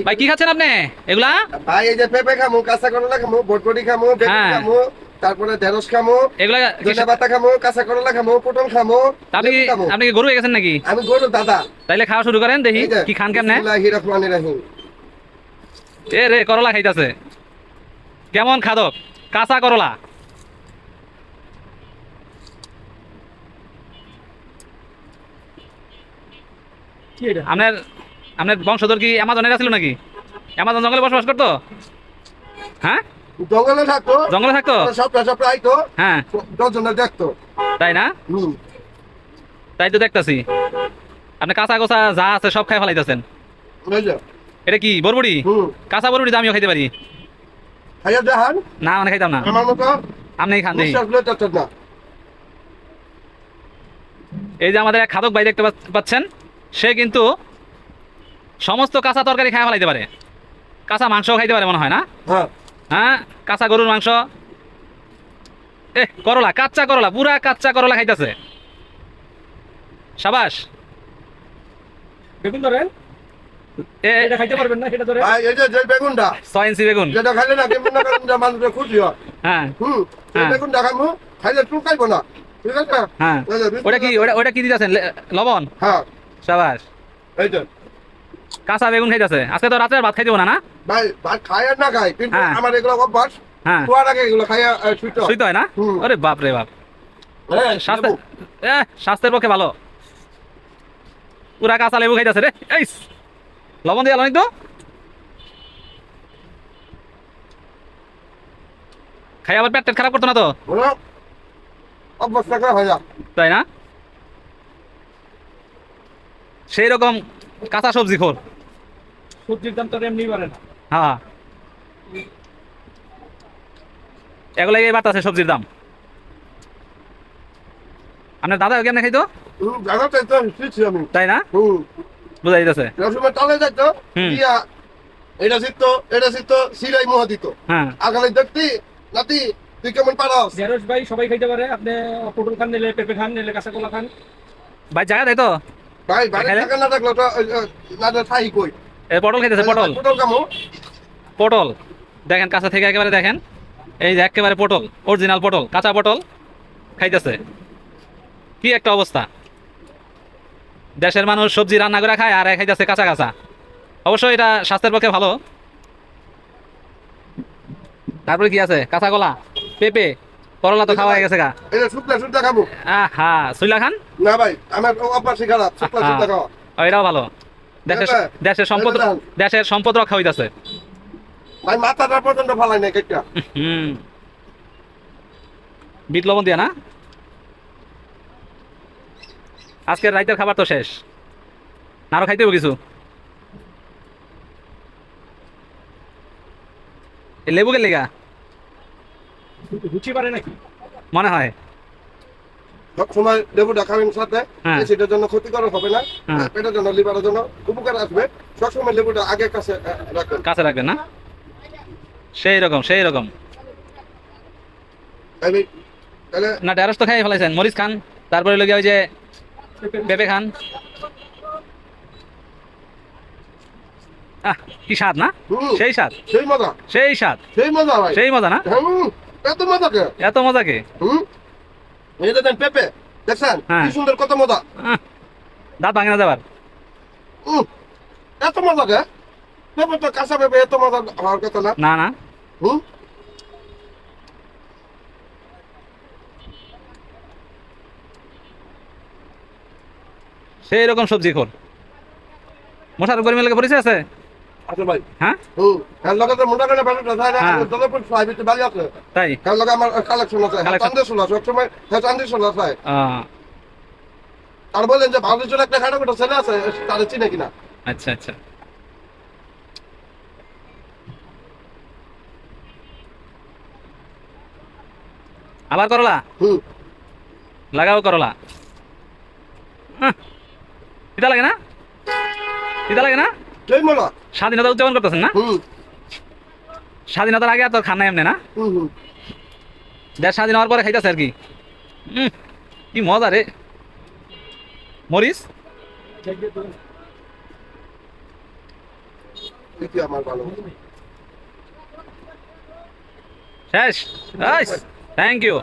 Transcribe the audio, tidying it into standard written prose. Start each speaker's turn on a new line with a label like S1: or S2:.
S1: ভাই কি খাচ্ছেন আপনি এগুলা?
S2: ভাই এই যে পেঁপে খামু, কাঁচা করলা খামু, বটবটি খামু, বেগুন খামু, তারপরে ঢেঁড়স খামু,
S1: এগুলা
S2: ধনিয়া পাতা খামু, কাঁচা করলা খামু, পটল খামু।
S1: আপনি আপনি কি গরু হয়ে গেছেন নাকি?
S2: আমি গরু দাদা।
S1: তাইলে খাওয়া শুরু করেন দেখি কি খান কেমনে।
S2: বিসমিল্লাহির রহমানির রহিম।
S1: এ রে করলা খাইতাছে, কেমন খাদক কাঁচা করলা। আপনার আপনার বংশধর কি অ্যামাজনের ছিল নাকি? অ্যামাজন জঙ্গলে বসবাস করতো? হ্যাঁ
S2: জঙ্গলে থাকতো,
S1: জঙ্গলে থাকতো।
S2: সপ্তাহে সপ্তাহে আইতো,
S1: হ্যাঁ
S2: দশজনে দেখতো।
S1: তাই না? তাই তো দেখতাছি আপনি কাঁচা গোছা যা আছে সব খাই ফেলাইতেছেন। এটা কি বরবড়ি? কাঁচা বরবড়ি তো আমিও খাইতে পারি।
S2: খাইয়া দেখান।
S1: না মানে খাইতাম না।
S2: আমার মতো
S1: আপনি খান দেখি।
S2: বিশ্বাস করতে চাচ্ছেন না।
S1: এই যে আমাদের এক খাদক ভাই দেখতে পাচ্ছেন, সে কিন্তু সমস্ত কাঁচা তরকারি খাই ফেলাইতে পারে, কাঁচা মাংস খাইতে পারে মনে হয় না?
S2: হ্যাঁ
S1: হ্যাঁ কাঁচা গরুর মাংস, করলা, কাঁচা করলা, পুরা কাঁচা করলা খাইতেছে। সাবাস।
S3: বেগুন ধরেন, এটা খাইতে পারবেন না, সেটা ধরে।
S2: ভাই এই যে বেগুনটা
S1: 6 ইঞ্চি বেগুন।
S2: যেটা খাইলে না কেমন না করেন যে মানুষের খুশি হয়।
S1: হ্যাঁ
S2: এই বেগুনটা খামু, খাইলে চুলকাইবো না, ঠিক আছে?
S1: হ্যাঁ ওটা কি, ওটা কি দিতেছেন? লবণ?
S2: হ্যাঁ
S1: সাবাস।
S2: এই যে
S1: কাঁচা বেগুন খাইতেছে। আজকে তো রাত্রে ভাত খাইতে না না?
S2: ভাই ভাত খাই আর না খাই, কিন্তু
S1: হ্যাঁ।
S2: আমার এগুলো অভ্যাস।
S1: হ্যাঁ
S2: শোয়ার আগে এগুলো খাইয়া শুইতে হয়।
S1: শুইতে হয় না? আরে বাপ রে বাপ।
S2: হ্যাঁ,
S1: স্বাস্থ্য
S2: লেবু।
S1: স্বাস্থ্যের পক্ষে ভালো। পুরা কাঁচা লেবু খাইতেছে রে। এই লবণ দিয়ে অনেক তো। খাই আবার পেট খারাপ করতো না তো?
S2: হলো, অভ্যাসটা করে হয়ে যা।
S1: তাই না? সেই রকম কাঁচা সবজি খোর।
S3: সবজির দাম তো এমনি বাড়ে না।
S1: হ্যাঁ এগুলো এই বাড়তে আছে সবজির দাম। আপনার দাদা কেমন খাইতো?
S2: জানো তো একদম শিখছি আমি।
S1: তাই না? বুঝা যাইতেছে।
S2: রসুনের তলে যাইতো, দিয়া এটা শিখতো, এটা শিখতো, সিলাই মোহা দিত।
S1: হ্যাঁ
S2: আগালে দেখতি, নাতি তুই কেমন পারস?
S3: ঢেঁড়স ভাই সবাই খাইতে পারে, আপনি পটল খান, নিলে পেঁপে খান, নিলে কাঁচা কলা খান।
S1: ভাই জায়গা দেয় তো?
S2: ভাই বাইরে
S1: খাইলে?
S2: টাকা না থাকলো তো না থাই কই।
S1: পটল খাইতেছে, পটল।
S2: পটল কামো।
S1: পটল দেখেন কাঁচা থেকে একেবারে দেখেন, এই যে একেবারে পটল, অরিজিনাল পটল, কাঁচা পটল খাইতেছে। কি একটা অবস্থা! দেশের মানুষ সবজি রান্না করে খায় আর খাইতেছে কাঁচা কাঁচা। অবশ্যই এটা স্বাস্থ্যের পক্ষে ভালো। তারপরে কি আছে? কাঁচা কলা, পেঁপে, করলা তো খাওয়া হয়ে গেছে গা।
S2: এটা শুকনা শুকনা খাবো।
S1: আহা সুইলা খান।
S2: না ভাই, আমার অভ্যাসই খারাপ, শুকনা শুকনা খাওয়া।
S1: এটাও ভালো। দেশের দেশের সম্পদ, দেশের সম্পদ রক্ষা হইতাছে।
S2: ভাই মাথাটা পর্যন্ত ফালাই নাই কেকটা।
S1: বিট লবণ দিয়া না? আজকের রাইতের খাবার তো শেষ, আরো খাইতে হবে কিছু। লেবু কে লেগা
S3: রুচি বাড়ে নাকি?
S1: মনে হয়।
S2: সব সময় লেবুটা খাবেন সাথে,
S1: হ্যাঁ।
S2: সেটার জন্য ক্ষতিকর হবে না,
S1: হ্যাঁ।
S2: পেটের জন্য, লিভারের জন্য উপকার আসবে। সবসময় লেবুটা আগে কাছে রাখবেন।
S1: কাছে রাখবেন না? সেই রকম সেই রকম।
S2: তাহলে
S1: না ঢেঁড়স তো খাই ফেলাইছেন, মরিচ খান, তারপরে লগে ওই যে পেঁপে খান। আহ কি স্বাদ না? সেই স্বাদ,
S2: সেই মজা,
S1: সেই স্বাদ,
S2: সেই মজা ভাই,
S1: সেই মজা না?
S2: এত মজা কে?
S1: এত মজা কে?
S2: এই দেখেন পেঁপে, দেখছেন কি সুন্দর, কত মজা।
S1: দাঁত ভাঙে না যাবার।
S2: এত মজা কে? পেঁপে তো, কাঁচা পেঁপে এত মজা হওয়ার কথা না।
S1: না না সেই রকম সবজি খোর। মশার উপর মেলে পরিচয় আছে?
S2: আচ্ছা ভাই,
S1: হ্যাঁ
S2: এর লগে তো মোটা করে বানাটা যায় না, দলপুর সাইবিতে বালি আছে,
S1: তাই
S2: এর লগে আমার কালেকশন আছে, চান্দি সোলা সবসময়, চান্দি সোলা চাই। আর বলেন যে ভালো চলে একটা খাটো একটা ছেলে আছে, তার চিনে কিনা।
S1: আচ্ছা আচ্ছা। আবার করলা লাগাও, করলা তিতা লাগে না? তিতা লাগে না?
S2: সেই মজা।
S1: স্বাধীনতা উদযাপন করতেছেন না? স্বাধীনতার আগে আর তো খান নাই এমনি না? দেশ স্বাধীন হওয়ার পরে খাইতেছে আর কি। কি মজা রে। মরিচ
S2: তুই আমার ভালোবাসা।
S1: শেষ থ্যাংক ইউ